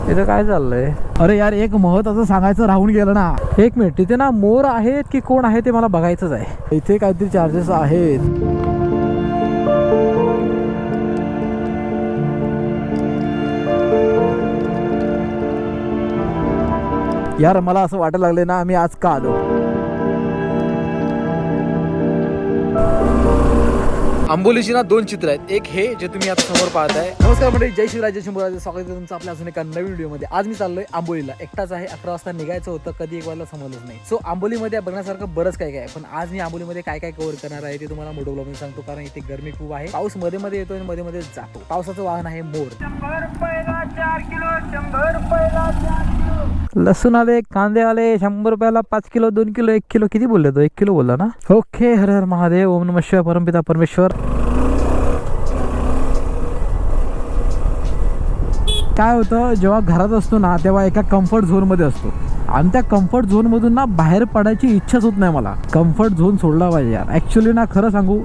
इथं काय चाललंय? अरे यार, एक महत्त्वाचं सांगायचं राहून गेलं ना. एक मिनिट, तिथे ना मोर आहेत की कोण आहे ते मला बघायचंच आहे. इथे काहीतरी चार्जेस आहेत. यार मला असं वाटायला लागले ना, आम्ही आज का आलो. आंबोलीची ना दोन चित्र आहेत. एक हे जे तुम्ही आता समोर पाहताय. नमस्कार मंडळी, जय शिवराय, जय शंभूराज. स्वागत आहे तुमचं आपल्या अजून एका नवीन व्हिडिओमध्ये. आज मी चाललोय आंबोलीला. एकटाच आहे. 11 वाजता निघायचं होतं, कधी एक वाजता समजलंच नाही. सो आंबोलीमध्ये बघण्यासारखं बरंच काय काय आहे. पण आज मी आंबोलीमध्ये काय काय कव्हर करणार आहे ते तुम्हाला मोठो ब्लॉगमध्ये सांगतो. कारण इथे गरमी खूप आहे. पाऊस मध्ये मध्ये येतो आणि मध्ये मध्ये जातो. पावसाचं वाहन आहे मोर. 100 रुपयाला 4 किलो, 100 रुपयाला 4 किलो. लसूण आले, कांदे आले. 100 रुपयाला 5 किलो, 2 किलो, 1 किलो. किती बोलले तो? 1 किलो बोलला ना. ओके. हर हर महादेव. ओम नमः शिवाय. परमपिता परमेश्वर. काय होतं, जेव्हा घरात असतो ना तेव्हा एका कम्फर्ट झोनमध्ये असतो आणि त्या कम्फर्ट झोनमधून ना बाहेर पडायची इच्छाच होत नाही मला. कम्फर्ट झोन सोडला पाहिजे यार. ॲक्च्युली ना खरं सांगू,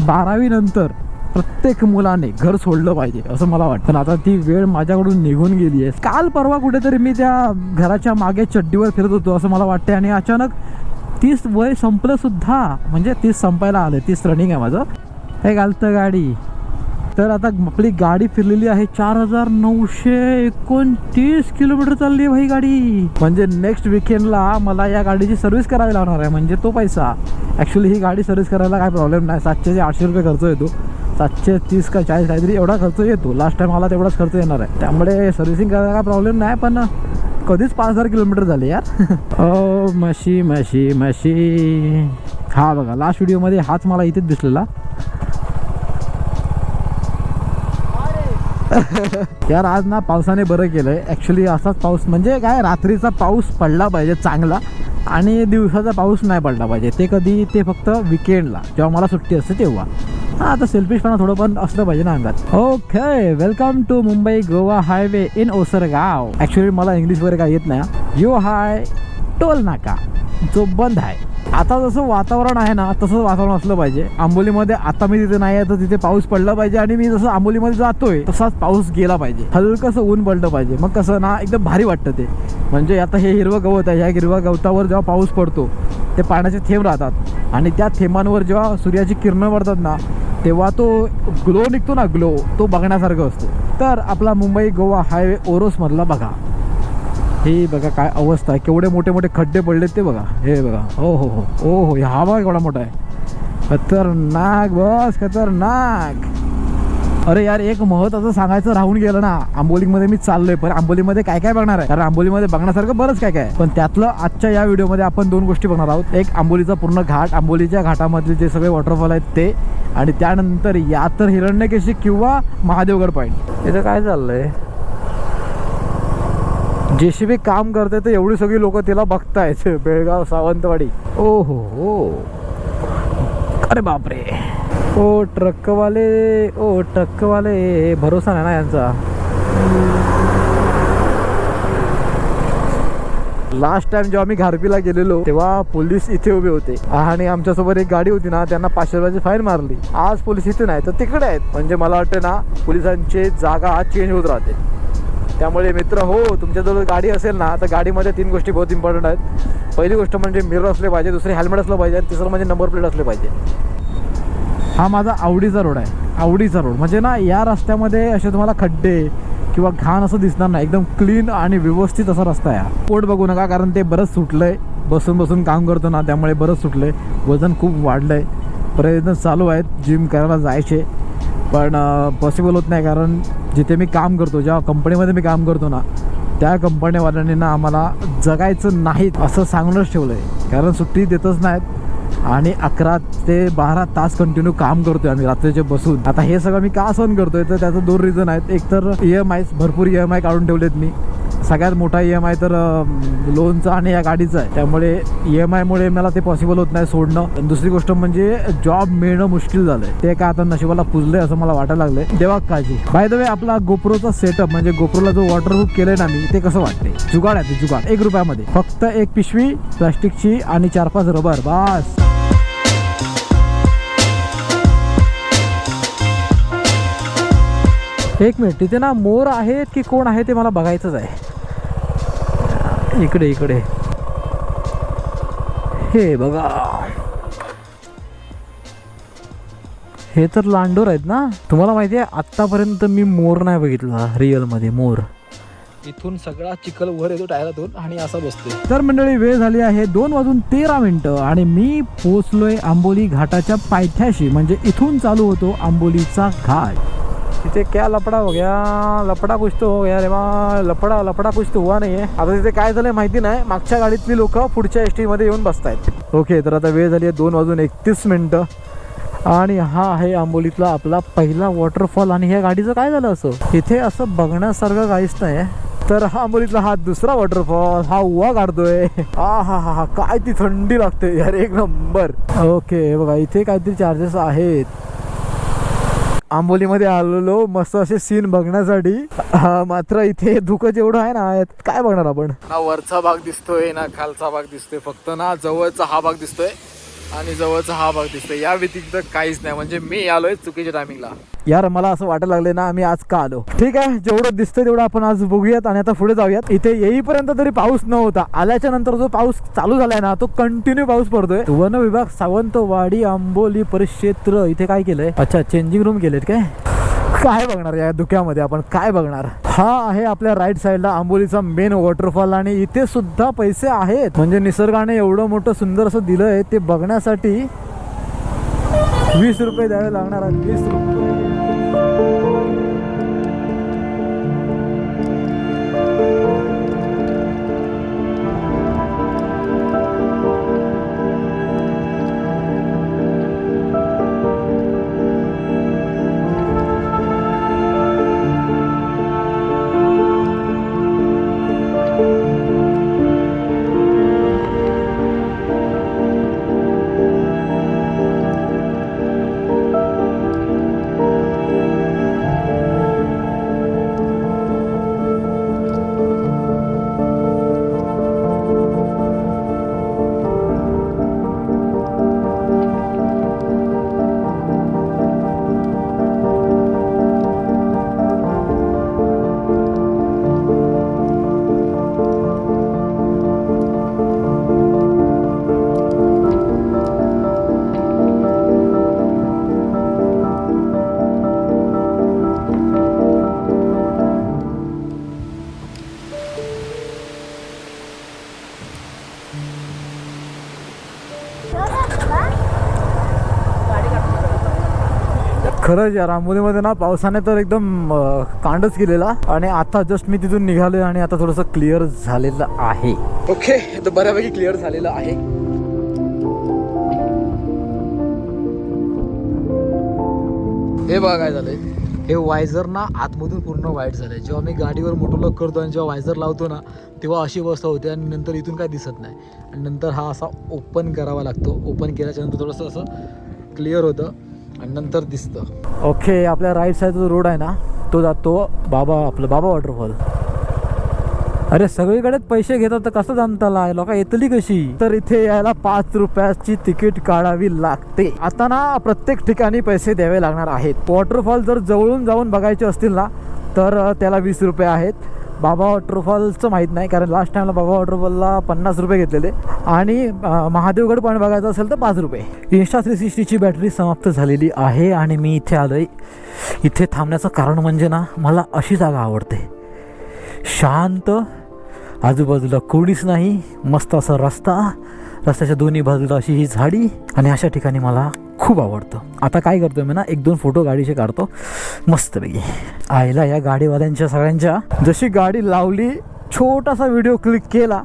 12वी नंतर प्रत्येक मुलाने घर सोडलं पाहिजे असं मला वाटतं. पण आता ती वेळ माझ्याकडून निघून गेली आहे. काल परवा कुठेतरी मी त्या घराच्या मागे चड्डीवर फिरत होतो असं मला वाटतं आणि अचानक 30 वय संपलं सुद्धा. म्हणजे 30 संपायला आलं. 30 रनिंग आहे माझं. हे घालतं गाडी. तर आता आपली गाडी फिरलेली आहे 4929 किलोमीटर चालली आहे भाई गाडी. म्हणजे नेक्स्ट विकेंडला मला या गाडीची सर्व्हिस करावी लागणार आहे. म्हणजे तो पैसा. ॲक्च्युली ही गाडी सर्व्हिस करायला काय प्रॉब्लेम नाही. 700 ते 800 रुपये खर्च येतो. 730 का 40 काहीतरी एवढा खर्च येतो. लास्ट टाइम मला तेवढाच खर्च येणार आहे. त्यामुळे सर्व्हिसिंग करायला काय प्रॉब्लेम नाही. पण कधीच 5000 किलोमीटर झाले यार. ओ मशी मशी मशी. हा बघा, लास्ट व्हिडिओमध्ये हाच मला इथेच दिसलेला. यार आज ना पावसाने बरं केलंय. ॲक्च्युली असाच पाऊस म्हणजे काय, रात्रीचा पाऊस पडला पाहिजे चांगला आणि दिवसाचा पाऊस नाही पडला पाहिजे. ते कधी, ते फक्त विकेंडला जेव्हा मला सुट्टी असते तेव्हा. हां, आता सेल्फिशपणा थोडं पण असलं पाहिजे ना अंगात. Okay, welcome to Mumbai Goa highway in Osargaon. Actually मला इंग्लिश वगैरे काय येत नाही. यो हाय टोल नाका जो बंद आहे. आता जसं वातावरण आहे ना तसं वातावरण असलं पाहिजे. आंबोलीमध्ये आता मी तिथे नाही आहे तर तिथे पाऊस पडला पाहिजे आणि मी जसं आंबोलीमध्ये जातोय तसाच पाऊस गेला पाहिजे. हलकंसं ऊन पडलं पाहिजे. मग कसं ना एकदम भारी वाटतं ते. म्हणजे आता हे हिरवं गवत आहे. ह्या हिरव्या गवतावर जेव्हा पाऊस पडतो ते पाण्याचे थेंब राहतात आणि त्या थेंबांवर जेव्हा सूर्याची किरणं पडतात ना तेव्हा तो ग्लो निघतो ना, ग्लो, तो बघण्यासारखं असतो. तर आपला मुंबई गोवा हायवे ओरोसमधला बघा. हे बघा काय अवस्था आहे. केवढे मोठे मोठे खड्डे पडलेत ते बघा. हे बघा. ओ हो हो ओ हो. हा बघा केवढा मोठा आहे. खतरनाक बस, खतरनाक. अरे यार, एक महत्त्वाचं सांगायचं राहून गेलं ना. आंबोलीमध्ये मी चाललोय, पण आंबोलीमध्ये काय काय बघणार आहे? कारण आंबोलीमध्ये बघण्यासारखं बरंच काय काय. पण त्यातलं आजच्या या व्हिडिओमध्ये आपण 2 गोष्टी बघणार आहोत. एक आंबोलीचा पूर्ण घाट, आंबोलीच्या घाटामधले जे सगळे वॉटरफॉल आहेत ते, आणि त्यानंतर या तर हिरण्यकेशी किंवा महादेवगड पॉईंट. इथं काय चाललंय? JCB काम करते तर एवढी सगळी लोक तिला बघतायत. बेळगाव सावंतवाडी. ओ हो हो. अरे बापरे. ओ ट्रकवाले, ओ ट्रकवाले. भरोसा नाही ना यांचा. लास्ट टाइम जेव्हा मी घारपीला गेलेलो तेव्हा पोलीस इथे उभे होते आणि आमच्यासोबत एक गाडी होती ना, त्यांना 500 रुपयाची फाईन मारली. आज पोलीस इथे नाही तर तिकडे आहेत. म्हणजे मला वाटतं ना पोलिसांची जागा चेंज होत राहते. त्यामुळे मित्र हो, तुमच्याजवळ गाडी असेल ना तर गाडीमध्ये 3 गोष्टी बहुत इम्पॉर्टंट आहेत. पहिली गोष्ट म्हणजे मिरर असले पाहिजे, दुसरी हेल्मेट असलं पाहिजे आणि तिसरं म्हणजे नंबर प्लेट असले पाहिजे. हा माझा आवडीचा रोड आहे. आवडीचा रोड म्हणजे ना या रस्त्यामध्ये असे तुम्हाला खड्डे किंवा घाण असं दिसणार नाही. एकदम क्लीन आणि व्यवस्थित असा रस्ता आहे. पोट बघू नका, कारण ते बरंच सुटलंय. बसून बसून काम करतो ना त्यामुळे बरंच सुटलंय. वजन खूप वाढलंय. प्रयत्न चालू आहेत जिम करायला जायचे, पण पॉसिबल होत नाही. कारण जिथे मी काम करतो, ज्या कंपनीमध्ये मी काम करतो ना त्या कंपनीवाल्यांनी ना आम्हाला जगायचं नाही असं सांगूनच ठेवलं आहे. कारण सुट्टी देतच नाहीत आणि 11 ते 12 तास कंटिन्यू काम करतोय आम्ही रात्रीचे बसून. आता हे सगळं मी का सहन करतोय तर त्याचं 2 रिझन आहेत. एक तर EMI, भरपूर EMI काढून ठेवलेत मी. सगळ्यात मोठा EMI तर लोनचा आणि या गाडीचा आहे. त्यामुळे EMIमुळे मला ते पॉसिबल होत नाही सोडणं. दुसरी गोष्ट म्हणजे जॉब मिळणं मुश्किल झालंय. ते काय आता नशिबाला पुजलंय असं मला वाटायला लागलंय. देवा काळजी. बाय द वे, आपला गोप्रोचा सेटअप म्हणजे गोप्रोला जो वॉटरप्रूफ केलंय ना मी, ते कसं वाटते? जुगाड आहे ते, जुगाड. 1 रुपयामध्ये फक्त एक पिशवी प्लास्टिकची आणि 4-5 रबर, बस. एक मिनिट, तिथे ना मोर आहेत की कोण आहे ते मला बघायचंच आहे. इकडे इकडे हे बघा, हे तर लांडोर आहेत ना. तुम्हाला माहिती आहे आत्तापर्यंत मी मोर नाही बघितला रिअलमध्ये. मोर इथून सगळा चिखल वर येतो टायरातून आणि असा बसतोय. तर मंडळी वेळ झाली आहे 2:13 आणि मी पोचलोय आंबोली घाटाच्या पायथ्याशी. म्हणजे इथून चालू होतो आंबोलीचा घाट. तिथे क्या लपडा हो गया, लपडा कुछ तो हो गया रे बा, लपडा कुछ तो हुआ नाही आहे. आता तिथे काय झालंय माहिती नाही. मागच्या गाडीतली लोक पुढच्या एस टीमध्ये येऊन बसतायत. ओके, तर आता वेळ झाली आहे 2:31 आणि हा आहे आंबोलीतला आपला पहिला वॉटरफॉल. आणि ह्या गाडीचं काय झालं असं, इथे असं बघण्यासारखं काहीच नाही. तर हा आंबोलीतला हा दुसरा वॉटरफॉल, हा उवा काढतोय. हा काय ती थंडी लागते यार, एक नंबर. ओके बघा, इथे काहीतरी चार्जेस आहेत. आंबोलीमध्ये आलेलो मस्त असे सीन बघण्यासाठी. मात्र इथे धुकं जेवढं आहे ना, यात काय बघणार आपण. ना वरचा भाग दिसतोय ना खालचा भाग दिसतोय, फक्त ना जवळचा हा भाग दिसतोय आणि जवळचा हा भाग दिसतोय. या व्यतिरिक्त काहीच नाही. म्हणजे मी आलोय चुकीच्या टायमिंगला. यार मला असं वाटायला लागले ना आम्ही आज का आलो. ठीक आहे, जेवढं दिसतंय तेवढं आपण आज बघूयात आणि आता पुढे जाऊयात. इथे येईपर्यंत तरी पाऊस नव्हता. आल्याच्या नंतर जो पाऊस चालू झालाय ना, तो कंटिन्यू पाऊस पडतोय. वन विभाग सावंतवाडी आंबोली परिक्षेत्र इथे काय केलंय, अच्छा चेंजिंग रूम केलेत काय. काय बघणार या धुक्यामध्ये आपण, काय बघणार. हा आहे आपल्या राईट साईडला आंबोलीचा मेन वॉटरफॉल आणि इथे सुद्धा पैसे आहेत. म्हणजे निसर्गाने एवढं मोठं सुंदर असं दिलंय, ते बघण्यासाठी 20 रुपये द्यावे लागणार आहेत. 20 रुपये. खरंच यार, आंबोलीमध्ये ना पावसाने तर एकदम कांडच केलेला. आणि आता जस्ट मी तिथून निघालोय आणि आता थोडंसं क्लिअर झालेलं आहे. ओके, तर बऱ्यापैकी क्लिअर झालेलं आहे. हे बघा काय झालंय, हे वायझर ना आतमधून पूर्ण वाईट झालंय. जेव्हा मी गाडीवर मोठं लॉक करतो आणि जेव्हा वायझर लावतो ना, तेव्हा अशी अवस्था होते आणि नंतर इथून काय दिसत नाही. आणि नंतर हा असा ओपन करावा लागतो. ओपन केल्याच्या नंतर थोडंसं असं क्लिअर होतं आणि नंतर दिसतं. ओके, आपल्या राईट साईडचा जो रोड आहे ना, तो जातो आपलं बाबा वॉटरफॉल. अरे सगळीकडेच पैसे घेतात तर कसं जमताला, लोक येतली कशी. तर इथे यायला 5 रुपयाची तिकीट काढावी लागते. आता ना प्रत्येक ठिकाणी पैसे द्यावे लागणार आहेत. वॉटरफॉल जर जवळून जाऊन बघायचे असतील ना, तर त्याला 20 रुपये आहेत. बाबा वॉटरफॉलचं माहीत नाही, कारण लास्ट टाईमला बाबा वॉटरफॉलला 50 रुपये घेतलेले. आणि महादेवगड पॉईंट बघायचं असेल तर 5 रुपये. Insta360ची बॅटरी समाप्त झालेली आहे आणि मी इथे आलोय. इथे थांबण्याचं कारण म्हणजे ना, मला अशी जागा आवडते, शांत, आजूबाजूला कोणीच नाही, मस्त असा रस्ता, रस्त्याच्या दोन्ही बाजूला अशी ही झाडी. आणि अशा ठिकाणी मला खूप आवडतं. आता काय करतोय मी ना, 1-2 फोटो गाडीचे काढतो मस्तपैकी. आईला या गाडीवाल्यांच्या सगळ्यांच्या, जशी गाडी लावली छोटासा व्हिडिओ क्लिक केला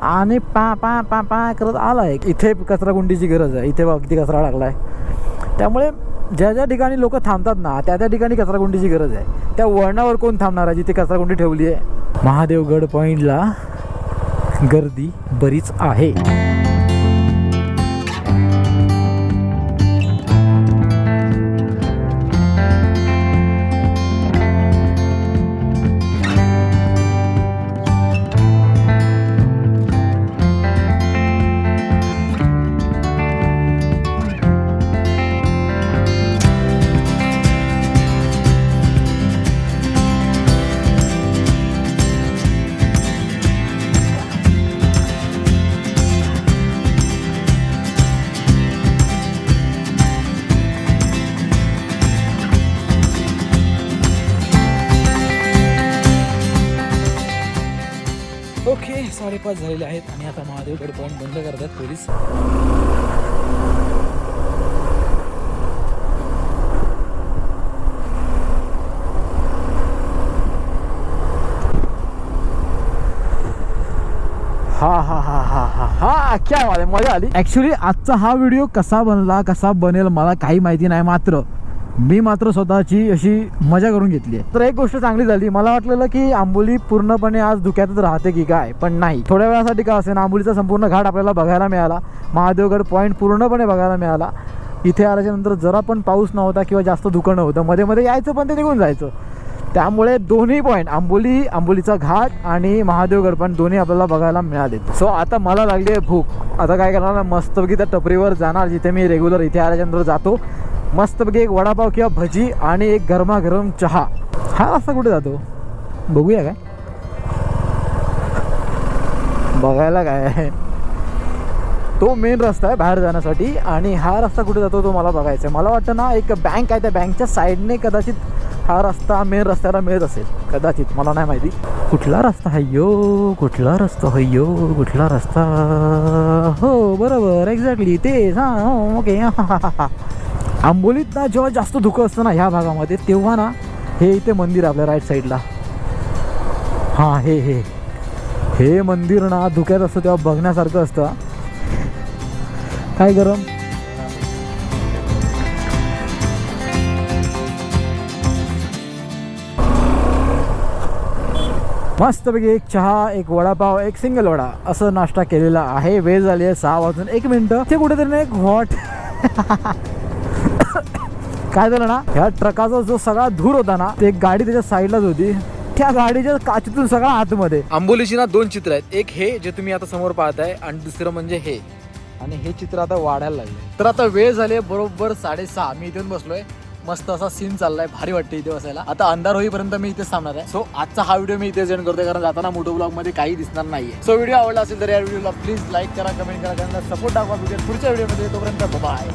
आणि पा पा पा पा करत आला आहे. इथे कचराकुंडीची गरज आहे. इथे बघ किती कचरा टाकला आहे. त्यामुळे ज्या ज्या ठिकाणी लोक थांबतात ना, त्या त्या ठिकाणी कचराकुंडीची गरज आहे. त्या वळणावर कोण थांबणार आहे जिथे कचराकुंडी ठेवली आहे. महादेवगड पॉईंटला गर्दी बरीच आहे. ओके 5:30 झालेले आहेत आणि आता महादेवगड पॉईंट बंद करतात पोलीस. हा हा हा हा हा हा क्या बात आहे, मजा आली. ऍक्च्युली आजचा हा व्हिडिओ कसा बनला कसा बनेल मला काही माहिती नाही, मी मात्र स्वतःची अशी मजा करून घेतली आहे. तर एक गोष्ट चांगली झाली, मला वाटलेलं की आंबोली पूर्णपणे आज धुक्यातच राहते की काय, पण नाही. थोड्या वेळासाठी का असेल आंबोलीचा संपूर्ण घाट आपल्याला बघायला मिळाला, महादेवगड पॉईंट पूर्णपणे बघायला मिळाला. इथे आल्याच्या नंतर जरा पण पाऊस नव्हता किंवा जास्त धुकं नव्हतं, मध्ये मध्ये यायचं पण ते निघून जायचं. त्यामुळे दोन्ही पॉईंट आंबोलीचा घाट आणि महादेवगड पण दोन्ही आपल्याला बघायला मिळाले. सो आता मला लागली आहे भूक. आता काय करणार, मस्तपैकी त्या टपरीवर जाणार जिथे मी रेग्युलर इथे आल्याच्यानंतर जातो. मस्तपैकी एक वडापाव किंवा भजी आणि एक गरमागरम चहा. हा रस्ता कुठे जातो बघूया काय, बघायला काय आहे. तो मेन रस्ता आहे बाहेर जाण्यासाठी आणि हा रस्ता कुठे जातो तो मला बघायचा आहे. मला वाटतं ना एक बँक आहे, त्या बँकच्या साईडने कदाचित हा रस्ता मेन रस्त्याला मिळत असेल कदाचित, मला नाही माहिती. कुठला रस्ता हय्यो, कुठला रस्ता हय्यो, कुठला रस्ता. हो बरोबर, एक्झॅक्टली तेच. हां ओके. आंबोलीत ना जेव्हा जास्त धुकं असतं ना ह्या भागामध्ये, तेव्हा ना हे इथे मंदिर आपल्या राईट साईडला, हां हे मंदिर ना धुक्यात असतं तेव्हा बघण्यासारखं असतं. काय गरम मस्तपैकी एक चहा, एक वडापाव, एक सिंगल वडा असं नाश्ता केलेला आहे. वेळ झाली आहे 6:01. ते कुठेतरी ना एक काय झालं ना, ह्या ट्रकाचा जो सगळा धूर होता ना, ते गाडी त्याच्या साईडलाच होती, त्या गाडीच्या काचेतून सगळा आतमध्ये. आंबोलीची ना 2 चित्र आहेत, एक हे जे तुम्ही आता समोर पाहताय आणि दुसरं म्हणजे हे, आणि हे चित्र आता वाढायला लागले. तर आता वेळ झाली बरोबर 6:30. मी इथून बसलोय, मस्त असा सीन चाललाय, भारी वाटते इथे बसायला. आता अंधार होईपर्यंत मी इथेच थांबणार आहे. सो आजचा हा व्हिडिओ मी इथे एंड करतोय, कारण जाताना मोटो ब्लॉग मध्ये काही दिसणार नाहीये. सो व्हिडिओ आवडला असेल तर या व्हिडिओला प्लीज लाईक करा, कमेंट करा, सपोर्ट दाखवा. पुढच्या व्हिडिओमध्ये तोपर्यंत बाय.